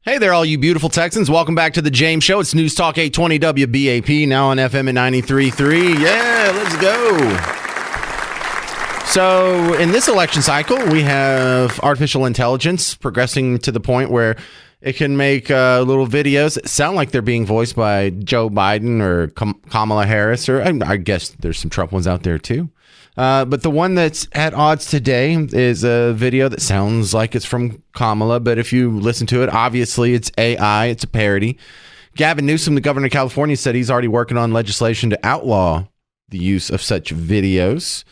Hey there, all you beautiful Texans. Welcome back to the James Show. It's News Talk 820 WBAP, now on FM at 93.3. Yeah, let's go. So in this election cycle, we have artificial intelligence progressing to the point where it can make little videos that sound like they're being voiced by Joe Biden or Kamala Harris, or I guess there's some Trump ones out there too. But the one that's at odds today is a video that sounds like it's from Kamala, but if you listen to it, obviously it's AI, it's a parody. Gavin Newsom, the governor of California, said he's already working on legislation to outlaw the use of such videos.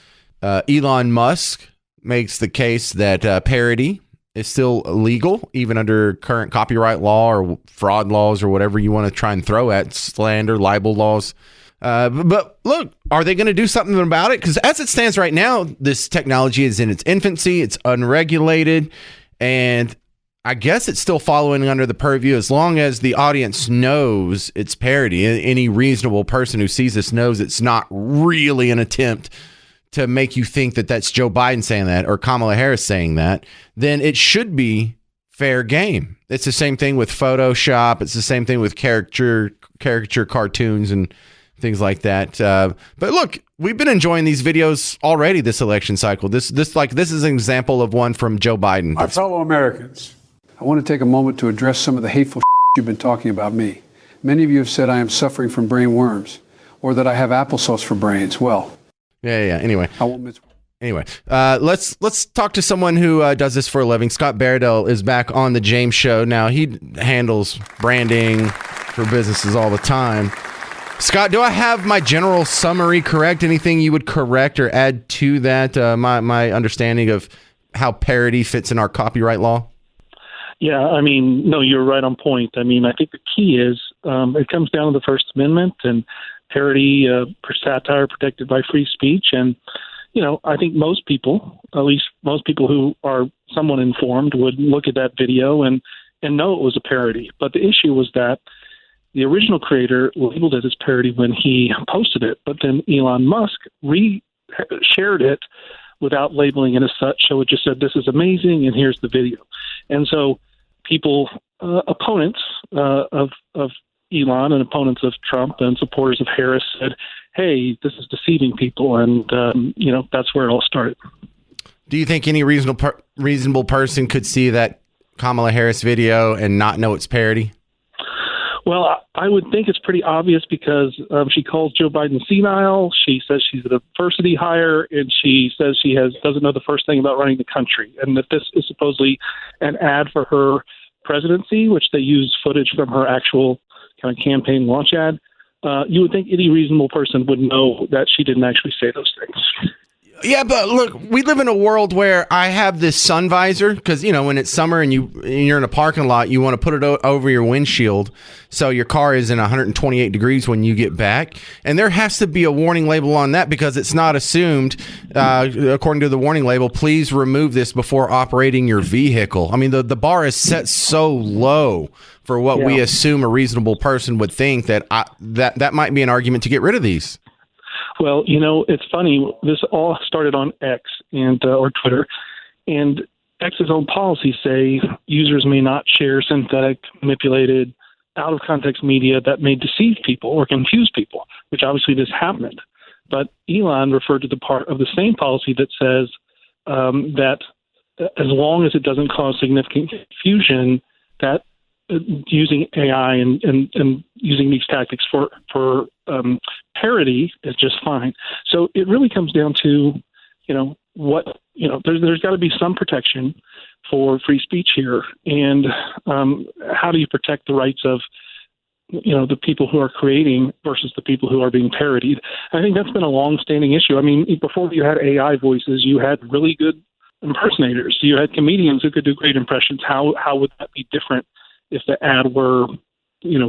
Elon Musk makes the case that parody is still illegal, even under current copyright law or fraud laws or whatever you want to try and throw at, slander, libel laws. But look, are they going to do something about it? Because as it stands right now, this technology is in its infancy. It's unregulated. And I guess it's still following under the purview as long as the audience knows it's parody. Any reasonable person who sees this knows it's not really an attempt to make you think that that's Joe Biden saying that or Kamala Harris saying that. Then it should be fair game. It's the same thing with Photoshop. It's the same thing with caricature cartoons and things like that. But look, we've been enjoying these videos already this election cycle. This is an example of one from Joe Biden. My fellow Americans, I want to take a moment to address some of the hateful you've been talking about me. Many of you have said I am suffering from brain worms or that I have applesauce for brains. Well, yeah. Anyway, I won't miss. Anyway, let's talk to someone who does this for a living. Scott Bairdell is back on the James Show. Now, he handles branding for businesses all the time. Scott, do I have my general summary correct? Anything you would correct or add to that? My understanding of how parody fits in our copyright law? Yeah, I mean, no, you're right on point. I mean, I think the key is it comes down to the First Amendment and parody for satire protected by free speech. And, you know, I think most people, at least most people who are somewhat informed, would look at that video and know it was a parody. But the issue was that the original creator labeled it as parody when he posted it, but then Elon Musk shared it without labeling it as such. So it just said, this is amazing, and here's the video. And so people, opponents of Elon and opponents of Trump and supporters of Harris said, hey, this is deceiving people. And, that's where it all started. Do you think any reasonable person could see that Kamala Harris video and not know it's parody? Well, I would think it's pretty obvious because she calls Joe Biden senile. She says she's a diversity hire, and she says she doesn't know the first thing about running the country, and that this is supposedly an ad for her presidency, which they use footage from her actual kind of campaign launch ad. You would think any reasonable person would know that she didn't actually say those things. Yeah, but look, we live in a world where I have this sun visor because, you know, when it's summer and you're in a parking lot, you want to put it over your windshield so your car is in 128 degrees when you get back. And there has to be a warning label on that because it's not assumed, according to the warning label, please remove this before operating your vehicle. I mean, the bar is set so low for what we assume a reasonable person would think that that might be an argument to get rid of these. Well, you know, it's funny. This all started on X and or Twitter, and X's own policies say users may not share synthetic, manipulated, out of context media that may deceive people or confuse people, which obviously this happened. But Elon referred to the part of the same policy that says that as long as it doesn't cause significant confusion, that using AI and using these tactics for parody is just fine. So it really comes down to, there's got to be some protection for free speech here. And how do you protect the rights of, the people who are creating versus the people who are being parodied? I think that's been a long-standing issue. I mean, before you had AI voices, you had really good impersonators. You had comedians who could do great impressions. How would that be different if the ad were,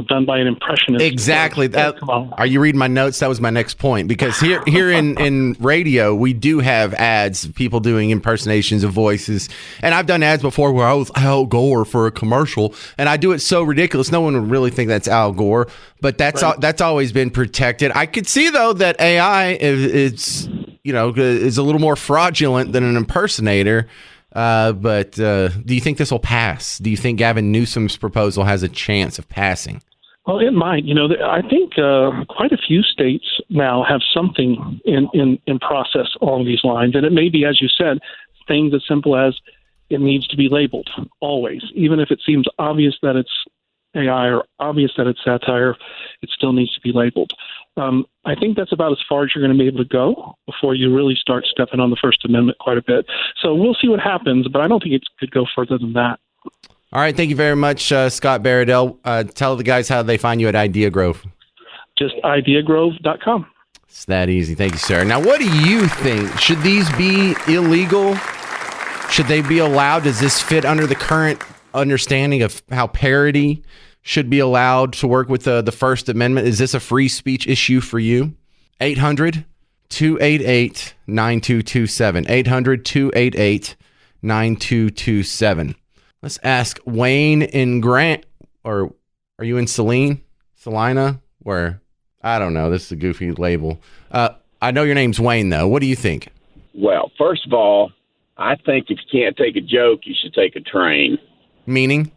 done by an impressionist? Exactly. Are you reading my notes? That was my next point. Because here in radio, we do have ads, people doing impersonations of voices. And I've done ads before where I was Al Gore for a commercial, and I do it so ridiculous, no one would really think that's Al Gore. But that's always been protected. I could see though that AI is a little more fraudulent than an impersonator. But do you think this will pass? Do you think Gavin Newsom's proposal has a chance of passing? Well, it might. I think quite a few states now have something in process along these lines. And it may be, as you said, things as simple as it needs to be labeled always. Even if it seems obvious that it's AI or obvious that it's satire, it still needs to be labeled. I think that's about as far as you're going to be able to go before you really start stepping on the First Amendment quite a bit. So we'll see what happens, but I don't think it could go further than that. All right. Thank you very much, Scott Baradell. Tell the guys how they find you at Idea Grove. Just ideagrove.com. It's that easy. Thank you, sir. Now, what do you think? Should these be illegal? Should they be allowed? Does this fit under the current understanding of how parody should be allowed to work with the First Amendment? Is this a free speech issue for you? 800-288-9227. 800-288-9227. Let's ask Wayne in Grant, or are you in Salina? Where? I don't know. This is a goofy label. I know your name's Wayne, though. What do you think? Well, first of all, I think if you can't take a joke, you should take a train. Meaning?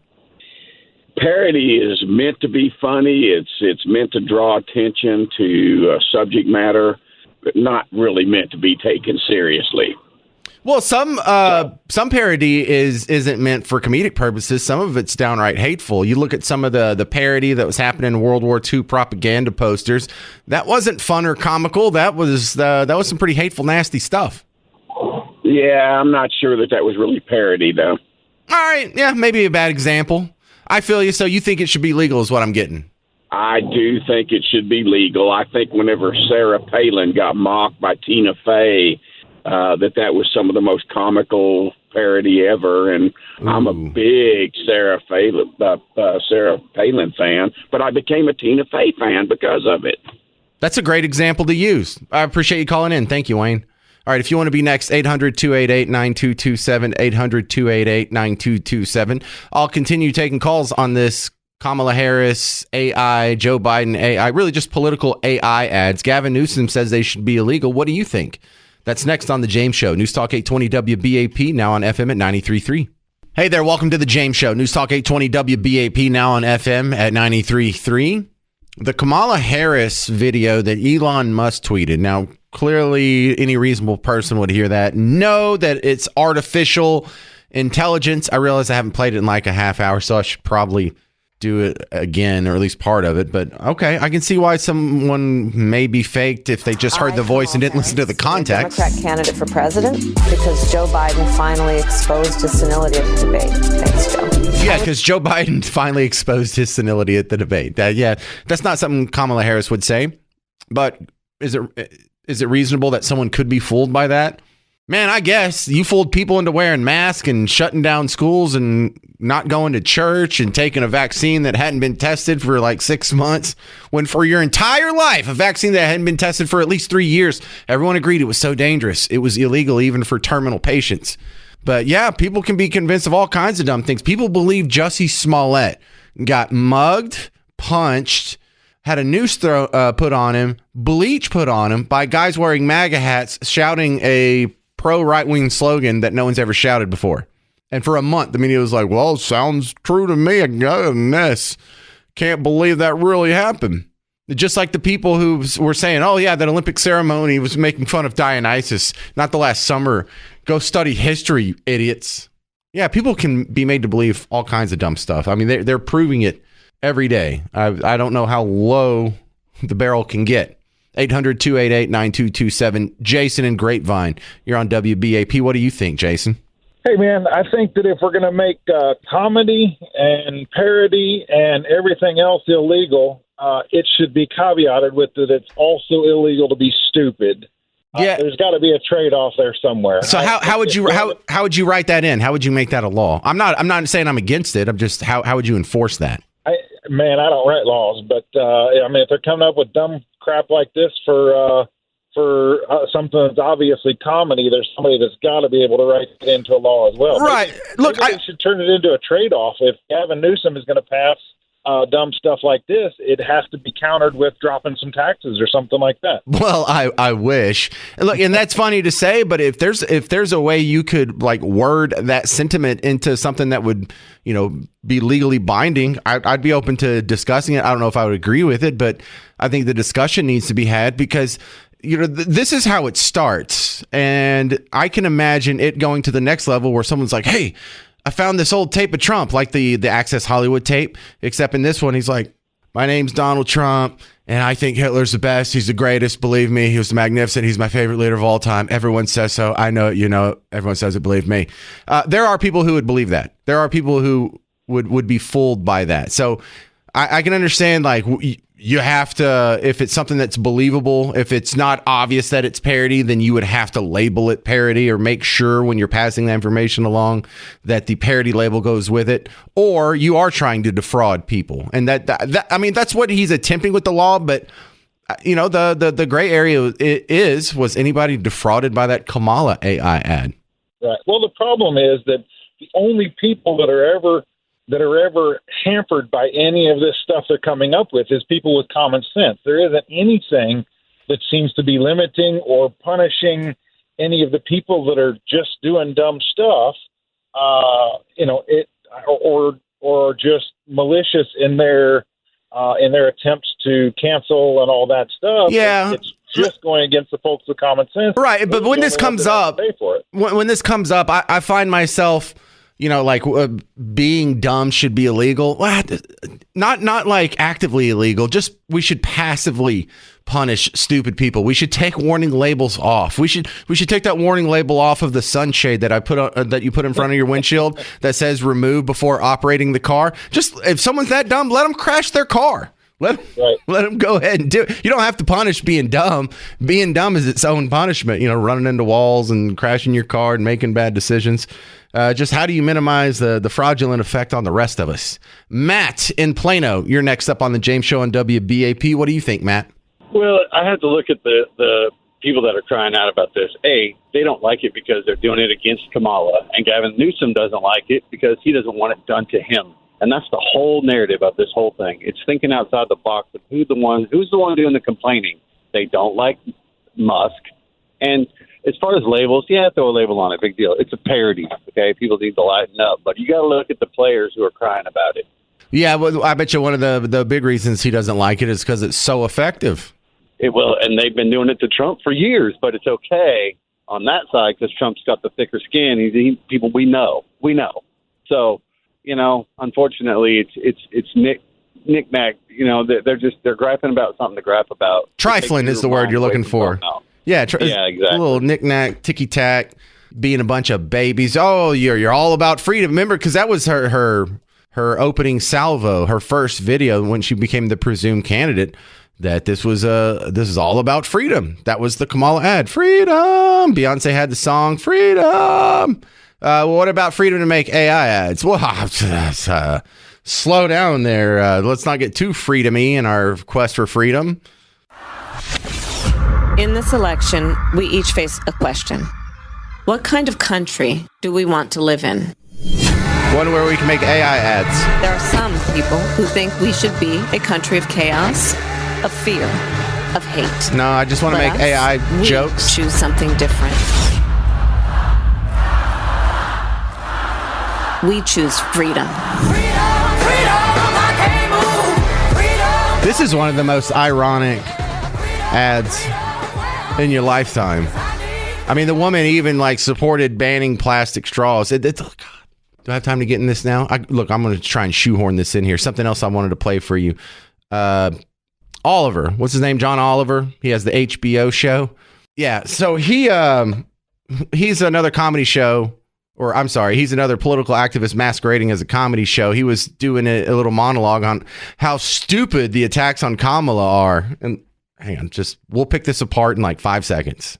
Parody is meant to be funny. It's meant to draw attention to subject matter, but not really meant to be taken seriously. Well, some parody isn't meant for comedic purposes. Some of it's downright hateful. You look at some of the parody that was happening in World War II propaganda posters. That wasn't fun or comical. That was some pretty hateful, nasty stuff. Yeah, I'm not sure that was really parody, though. All right, yeah, maybe a bad example. I feel you. So you think it should be legal is what I'm getting. I do think it should be legal. I think whenever Sarah Palin got mocked by Tina Fey, that was some of the most comical parody ever, and ooh. I'm a big Sarah Palin fan, but I became a Tina Fey fan because of it. That's a great example to use. I appreciate you calling in. Thank you, Wayne. All right, if you want to be next, 800-288-9227, 800-288-9227. I'll continue taking calls on this Kamala Harris AI, Joe Biden AI, really just political AI ads. Gavin Newsom says they should be illegal. What do you think? That's next on The James Show. News Talk 820 WBAP, now on FM at 93.3. Hey there, welcome to The James Show. News Talk 820 WBAP, now on FM at 93.3. The Kamala Harris video that Elon Musk tweeted. Now, clearly, any reasonable person would hear that. Know that it's artificial intelligence. I realize I haven't played it in like a half hour, so I should probably do it again, or at least part of it. But okay, I can see why someone may be faked if they just heard the voice and didn't listen to the context. Democrat candidate for president because Joe Biden finally exposed his senility at the debate. Thanks, Joe. Yeah, because Joe Biden finally exposed his senility at the debate. That's not something Kamala Harris would say. But is it reasonable that someone could be fooled by that? Man, I guess you fooled people into wearing masks and shutting down schools and not going to church and taking a vaccine that hadn't been tested for like 6 months, when for your entire life, a vaccine that hadn't been tested for at least 3 years, everyone agreed it was so dangerous. It was illegal even for terminal patients. But yeah, people can be convinced of all kinds of dumb things. People believe Jussie Smollett got mugged, punched, had a noose put on him, bleach put on him by guys wearing MAGA hats shouting a pro-right-wing slogan that no one's ever shouted before. And for a month, the media was like, well, it sounds true to me. Goodness, can't believe that really happened. Just like the people who were saying, oh, yeah, that Olympic ceremony was making fun of Dionysus, not the last summer. Go study history, idiots. Yeah, people can be made to believe all kinds of dumb stuff. I mean, they're proving it every day. I don't know how low the barrel can get. 800-288-9227. Jason in Grapevine, you're on WBAP. What do you think, Jason? Hey, man, I think that if we're going to make comedy and parody and everything else illegal, it should be caveated with that it's also illegal to be stupid. Yeah, there's got to be a trade-off there somewhere. So how would you write that in? How would you make that a law? I'm not saying I'm against it. I'm just how would you enforce that? I don't write laws, but I mean, if they're coming up with dumb crap like this for something that's obviously comedy, there's somebody that's got to be able to write it into a law as well. Right. Maybe they should turn it into a trade-off. If Gavin Newsom is going to pass dumb stuff like this, it has to be countered with dropping some taxes or something like that. Well, I wish. Look, and that's funny to say, but if there's a way you could like word that sentiment into something that would, be legally binding, I'd be open to discussing it. I don't know if I would agree with it, but I think the discussion needs to be had because this is how it starts. And I can imagine it going to the next level where someone's like, hey, I found this old tape of Trump, like the Access Hollywood tape, except in this one, he's like, my name's Donald Trump, and I think Hitler's the best. He's the greatest. Believe me, he was magnificent. He's my favorite leader of all time. Everyone says so. I know it, everyone says it. Believe me. There are people who would believe that. There are people who would be fooled by that. So I can understand, like, you have to, if it's something that's believable, if it's not obvious that it's parody, then you would have to label it parody or make sure when you're passing the information along that the parody label goes with it, or you are trying to defraud people. And that I mean, that's what he's attempting with the law. But, the gray area was anybody defrauded by that Kamala AI ad? Right. Well, the problem is that the only people that are ever hampered by any of this stuff they're coming up with is people with common sense. There isn't anything that seems to be limiting or punishing any of the people that are just doing dumb stuff, or just malicious in their attempts to cancel and all that stuff. Yeah. It's just going against the folks with common sense. Right. But when this comes up, I find myself, being dumb should be illegal. Not like actively illegal. Just we should passively punish stupid people. We should take warning labels off. We should take that warning label off of the sunshade that that you put in front of your windshield that says remove before operating the car. Just if someone's that dumb, let them crash their car. Let them go ahead and do it. You don't have to punish being dumb. Being dumb is its own punishment. Running into walls and crashing your car and making bad decisions. Just how do you minimize the fraudulent effect on the rest of us? Matt in Plano, you're next up on the James Show on WBAP. What do you think, Matt? Well, I had to look at the people that are crying out about this. They don't like it because they're doing it against Kamala, and Gavin Newsom doesn't like it because he doesn't want it done to him. And that's the whole narrative of this whole thing. It's thinking outside the box of who's the one doing the complaining. They don't like Musk. And as far as labels, throw a label on it. Big deal. It's a parody. Okay, people need to lighten up. But you got to look at the players who are crying about it. Yeah, well, I bet you one of the big reasons he doesn't like it is because it's so effective. It will, and they've been doing it to Trump for years. But it's okay on that side because Trump's got the thicker skin. People we know. So. Unfortunately, it's knick-knack. They're griping about something to gripe about. Trifling is the word you're looking for. Yeah, exactly. A little knick-knack, ticky-tack, being a bunch of babies. Oh, you're all about freedom. Remember, because that was her opening salvo, her first video when she became the presumed candidate. That this is all about freedom. That was the Kamala ad. Freedom. Beyonce had the song Freedom. What about freedom to make AI ads? Well, slow down there. Let's not get too freedomy in our quest for freedom. In this election, we each face a question. What kind of country do we want to live in? One where we can make AI ads. There are some people who think we should be a country of chaos, of fear, of hate. No, I just want to make AI jokes. Choose something different. We choose freedom. This is one of the most ironic ads in your lifetime. I mean, the woman even supported banning plastic straws. Oh God. Do I have time to get in this now? I'm going to try and shoehorn this in here. Something else I wanted to play for you. Oliver, what's his name? John Oliver. He has the HBO show. Yeah. So he's another comedy show. Or I'm sorry, he's another political activist masquerading as a comedy show. He was doing a little monologue on how stupid the attacks on Kamala are. And hang on, we'll pick this apart in 5 seconds.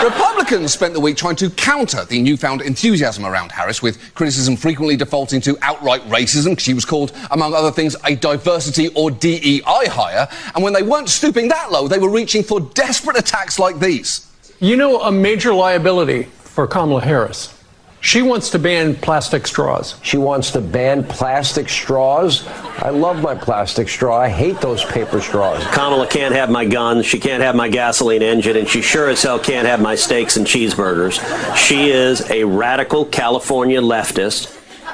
Republicans spent the week trying to counter the newfound enthusiasm around Harris, with criticism frequently defaulting to outright racism. She was called, among other things, a diversity or DEI hire. And when they weren't stooping that low, they were reaching for desperate attacks like these. A major liability for Kamala Harris She wants to ban plastic straws. She wants to ban plastic straws. I love my plastic straw. I hate those paper straws. Kamala can't have my guns. She can't have my gasoline engine. And she sure as hell can't have my steaks and cheeseburgers. She is a radical California leftist.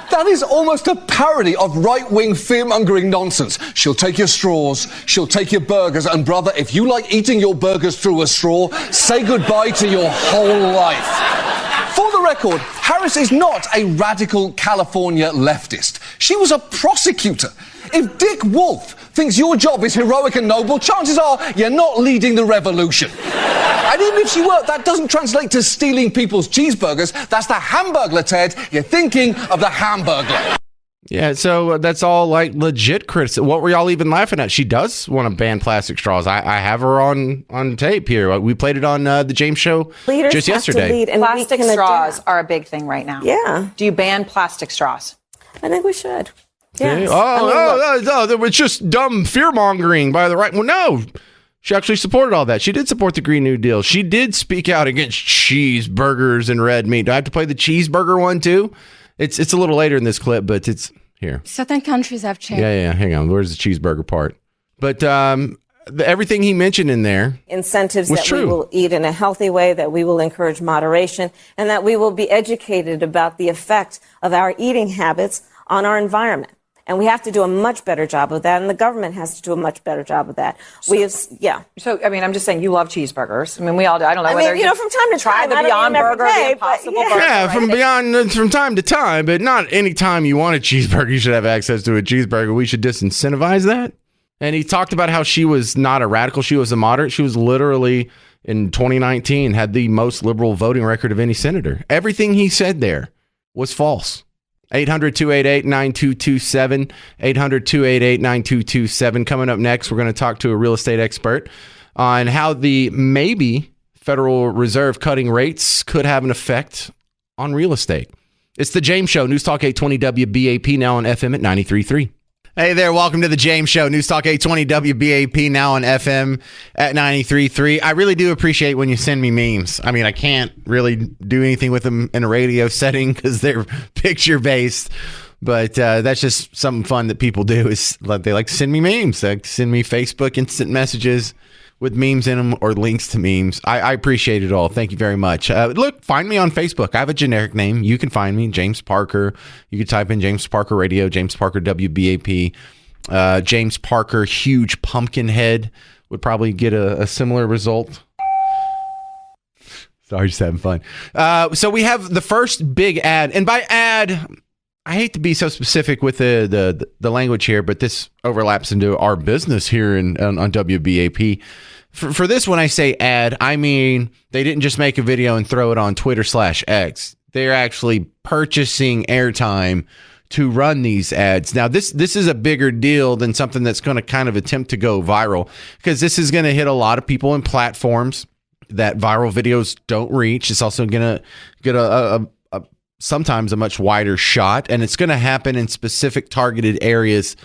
That is almost a parody of right-wing fear-mongering nonsense. She'll take your straws, she'll take your burgers, and brother, if you like eating your burgers through a straw, say goodbye to your whole life. For the record, Harris is not a radical California leftist. She was a prosecutor. If Dick Wolf thinks your job is heroic and noble, chances are you're not leading the revolution. And even if she were, that doesn't translate to stealing people's cheeseburgers. That's the Hamburglar, Ted. You're thinking of the Hamburglar. Yeah, so that's all like legit criticism. What were y'all even laughing at? She does want to ban plastic straws. I have her on tape here. We played it on the James Show just yesterday. And plastic straws are a big thing right now. Yeah. Do you ban plastic straws? I think we should. Yes. That was just dumb fear-mongering by the right. Well, no. She actually supported all that. She did support the Green New Deal. She did speak out against cheeseburgers and red meat. Do I have to play the cheeseburger one, too? It's a little later in this clip, but it's here. Certain countries have changed. Yeah. Hang on. Where's the cheeseburger part? But everything he mentioned in there incentives was that true. We will eat in a healthy way, that we will encourage moderation, and that we will be educated about the effect of our eating habits on our environment. And we have to do a much better job of that, and the government has to do a much better job of that. So, I mean, I'm just saying, you love cheeseburgers. I mean, we all do. I don't know whether from time to try time, the Beyond Burger, the Impossible Burger. Yeah, from time to time, but not any time you want a cheeseburger, you should have access to a cheeseburger. We should disincentivize that. And he talked about how she was not a radical, she was a moderate. She was literally, in 2019, had the most liberal voting record of any senator. Everything he said there was false. 800-288-9227, 800-288-9227. Coming up next, we're going to talk to a real estate expert on how the maybe Federal Reserve cutting rates could have an effect on real estate. It's the James Show, News Talk 820 WBAP, now on FM at 93.3. Hey there, welcome to the James Show, News Talk 820 WBAP, now on FM at 93.3. I really do appreciate when you send me memes. I mean, I can't really do anything with them in a radio setting because they're picture-based, but that's just something fun that people do is they like to send me memes. They send me Facebook instant messages with memes in them or links to memes. I appreciate it all. Thank you very much. Look, find me on Facebook. I have a generic name. You can find me, James Parker. You can type in James Parker Radio, James Parker WBAP, James Parker Huge Pumpkin Head would probably get a similar result. Sorry, just having fun. So we have the first big ad, and by ad, I hate to be so specific with the language here, but this overlaps into our business here on WBAP. For this, when I say ad, I mean they didn't just make a video and throw it on Twitter/X. They're actually purchasing airtime to run these ads. Now, this is a bigger deal than something that's going to kind of attempt to go viral, because this is going to hit a lot of people in platforms that viral videos don't reach. It's also going to get sometimes a much wider shot, and it's going to happen in specific targeted areas,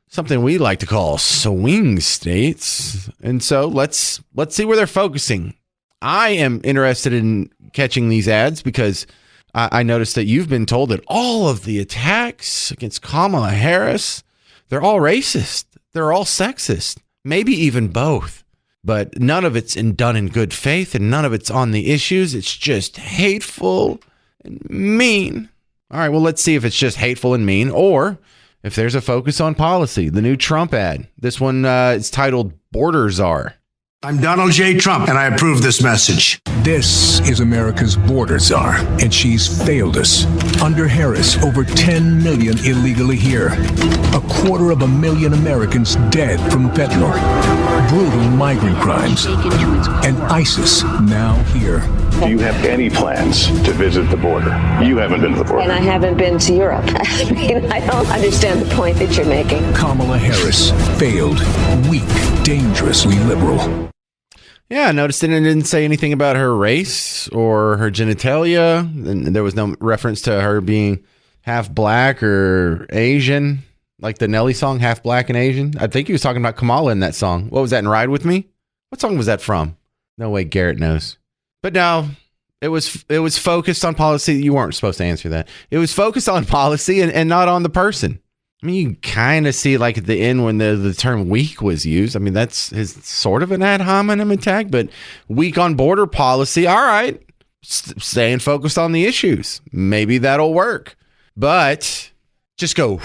something we like to call swing states. And so let's see where they're focusing. I am interested in catching these ads because I noticed that you've been told that all of the attacks against Kamala Harris, they're all racist. They're all sexist, maybe even both. But none of it's done in good faith, and none of it's on the issues. It's just hateful and mean. All right, well, let's see if it's just hateful and mean, or if there's a focus on policy. The new Trump ad. This one is titled Border Czar. I'm Donald J. Trump, and I approve this message. This is America's border czar, and she's failed us. Under Harris, over 10 million illegally here. 250,000 Americans dead from fentanyl. Brutal migrant crimes. And ISIS now here. Do you have any plans to visit the border? You haven't been to the border. And I haven't been to Europe. I mean, I don't understand the point that you're making. Kamala Harris, failed, weak, dangerously liberal. Yeah, I noticed it didn't say anything about her race or her genitalia. And there was no reference to her being half black or Asian, like the Nelly song, Half Black and Asian. I think he was talking about Kamala in that song. What was that, in Ride With Me? What song was that from? No way Garrett knows. But now, It was focused on policy. You weren't supposed to answer that. It was focused on policy and not on the person. I mean, you kind of see like at the end when the term weak was used. I mean, that's sort of an ad hominem attack, but weak on border policy. All right. Staying focused on the issues. Maybe that'll work. But just go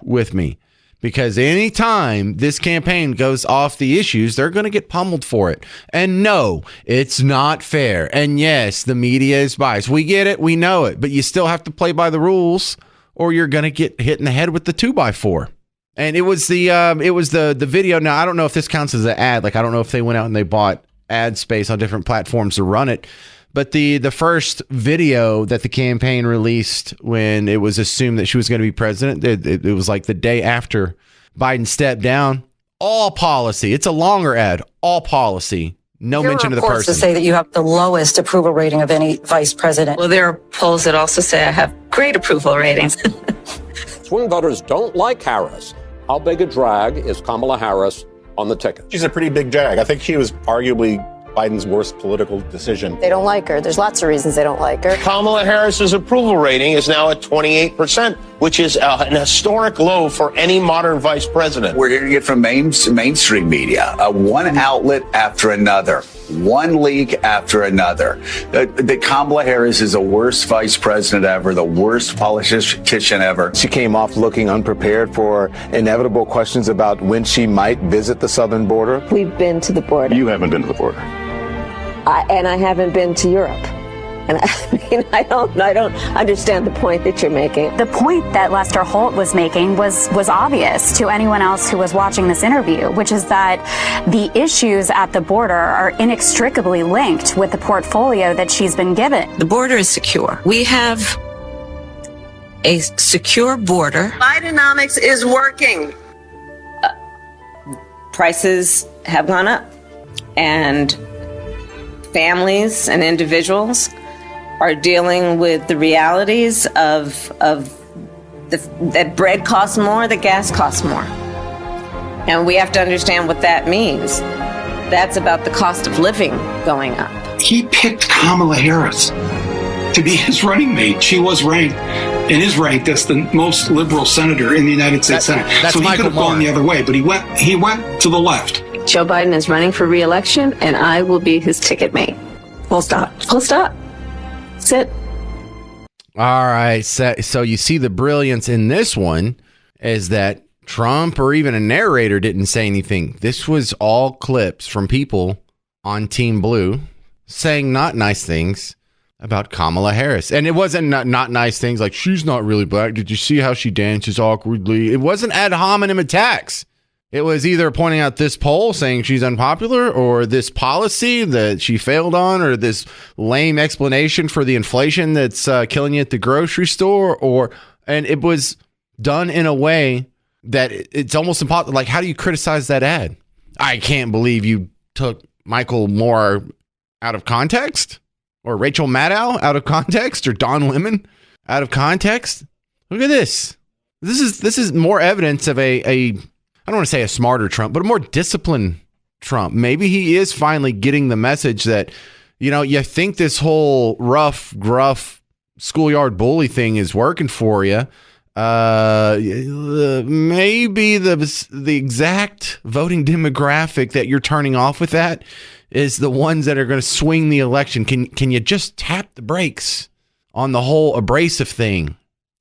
with me. Because anytime this campaign goes off the issues, they're going to get pummeled for it. And no, it's not fair. And yes, the media is biased. We get it. We know it. But you still have to play by the rules or you're going to get hit in the head with the 2x4. And it was the video. Now, I don't know if this counts as an ad. Like, I don't know if they went out and they bought ad space on different platforms to run it. But the first video that the campaign released when it was assumed that she was going to be president, it was like the day after Biden stepped down. All policy. It's a longer ad. All policy. No mention of the person. There are reports to say that you have the lowest approval rating of any vice president. Well, there are polls that also say I have great approval ratings. Swing voters don't like Harris. How big a drag is Kamala Harris on the ticket? She's a pretty big drag. I think she was arguably Biden's worst political decision. They don't like her. There's lots of reasons they don't like her. Kamala Harris's approval rating is now at 28%, which is an historic low for any modern vice president. We're hearing it from mainstream media, one outlet after another, one leak after another. That Kamala Harris is the worst vice president ever, the worst politician ever. She came off looking unprepared for inevitable questions about when she might visit the southern border. We've been to the border. You haven't been to the border. And I haven't been to Europe. And I mean, I don't understand the point that you're making. The point that Lester Holt was making was obvious to anyone else who was watching this interview, which is that the issues at the border are inextricably linked with the portfolio that she's been given. The border is secure. We have a secure border. Bidenomics is working. Prices have gone up, and families and individuals are dealing with the realities of that bread costs more, that gas costs more. And we have to understand what that means. That's about the cost of living going up. He picked Kamala Harris to be his running mate. She was ranked and is ranked as the most liberal senator in the United States Senate. That's so he could have gone the other way, but he went to the left. Joe Biden is running for re-election, and I will be his ticket mate. Full stop. Full stop. Sit. All right. So you see the brilliance in this one is that Trump or even a narrator didn't say anything. This was all clips from people on Team Blue saying not nice things about Kamala Harris. And it wasn't not nice things like, she's not really black. Did you see how she dances awkwardly? It wasn't ad hominem attacks. It was either pointing out this poll saying she's unpopular or this policy that she failed on or this lame explanation for the inflation that's killing you at the grocery store. And it was done in a way that it's almost impossible. Like, how do you criticize that ad? I can't believe you took Michael Moore out of context or Rachel Maddow out of context or Don Lemon out of context. Look at this. This is more evidence of a I don't want to say a smarter Trump, but a more disciplined Trump. Maybe he is finally getting the message that, you think this whole rough, gruff schoolyard bully thing is working for you. Maybe the exact voting demographic that you're turning off with that is the ones that are going to swing the election. Can you just tap the brakes on the whole abrasive thing?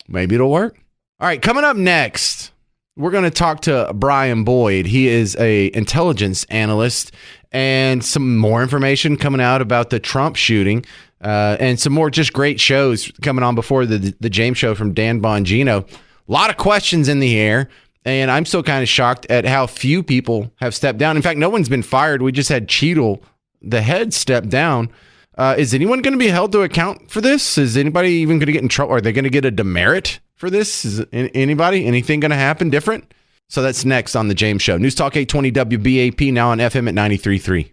Maybe it'll work. All right, coming up next, we're going to talk to Brian Boyd. He is an intelligence analyst, and some more information coming out about the Trump shooting, and some more just great shows coming on before the James Show from Dan Bongino. A lot of questions in the air, and I'm still kind of shocked at how few people have stepped down. In fact, no one's been fired. We just had Cheadle, the head, step down. Is anyone going to be held to account for this? Is anybody even going to get in trouble? Are they going to get a demerit for this? Is anything going to happen different? So that's next on the James Show. News Talk 820 WBAP, now on FM at 93.3.